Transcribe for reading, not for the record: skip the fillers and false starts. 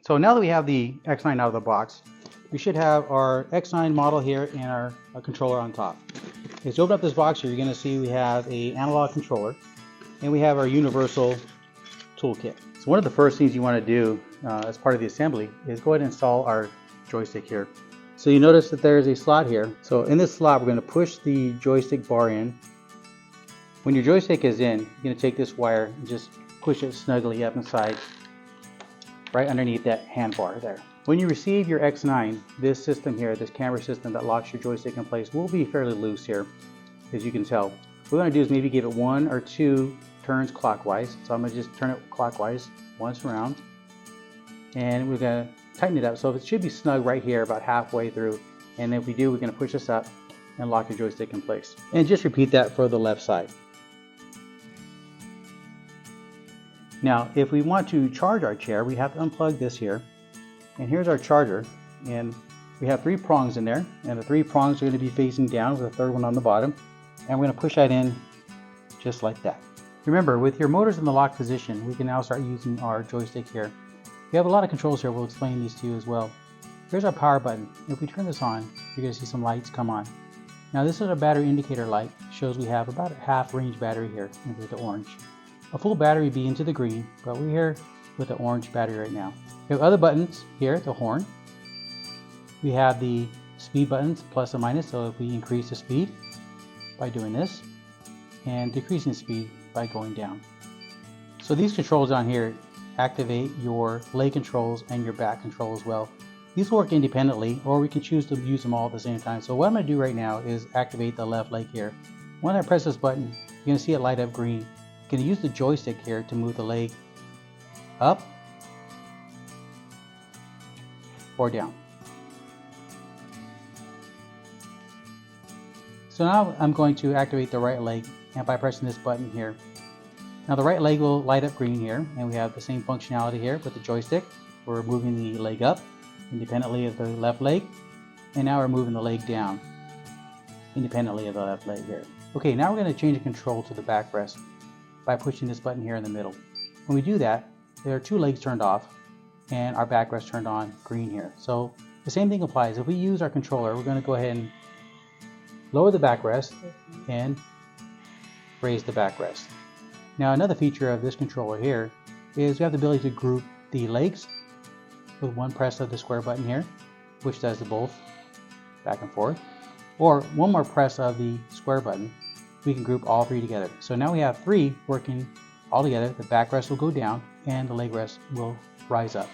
So now that we have the X-9 out of the box, we should have our X-9 model here and our controller on top. As you open up this box here, you're going to see we have an analog controller and we have our universal toolkit. So one of the first things you want to do as part of the assembly is go ahead and install our joystick here. So you notice that there's a slot here. So in this slot, we're going to push the joystick bar in. When your joystick is in, you're going to take this wire and just push it snugly up inside, right underneath that hand bar there. When you receive your X-9, this system here, this camera system that locks your joystick in place, will be fairly loose here, as you can tell. What we're going to do is maybe give it 1 or 2 turns clockwise. So I'm going to just turn it clockwise once around, and we're going to tighten it up. So it should be snug right here about halfway through, and if we do, we're going to push this up and lock your joystick in place. And just repeat that for the left side. Now, if we want to charge our chair, we have to unplug this here. And here's our charger. And we have 3 prongs in there. And the 3 prongs are going to be facing down with a 3rd one on the bottom. And we're going to push that in just like that. Remember, with your motors in the lock position, we can now start using our joystick here. We have a lot of controls here. We'll explain these to you as well. Here's our power button. If we turn this on, you're going to see some lights come on. Now, this is a battery indicator light. It shows we have about a half range battery here with the orange. A full battery would be into the green, but we're here with the orange battery right now. We have other buttons here, the horn. We have the speed buttons, plus and minus, so if we increase the speed by doing this, and decreasing speed by going down. So these controls on here activate your leg controls and your back control as well. These work independently, or we can choose to use them all at the same time. So what I'm going to do right now is activate the left leg here. When I press this button, you're going to see it light up green. You can use the joystick here to move the leg up or down. So now I'm going to activate the right leg, and by pressing this button here. Now the right leg will light up green here, and we have the same functionality here with the joystick. We're moving the leg up independently of the left leg, and now we're moving the leg down independently of the left leg here. Okay, now we're going to change the control to the backrest by pushing this button here in the middle. When we do that, there are 2 legs turned off and our backrest turned on green here. So the same thing applies. If we use our controller, we're going to go ahead and lower the backrest and raise the backrest. Now another feature of this controller here is we have the ability to group the legs with 1 press of the square button here, which does the both back and forth, or 1 more press of the square button. We can group all 3 together. So now we have 3 working all together. The backrest will go down and the leg rest will rise up.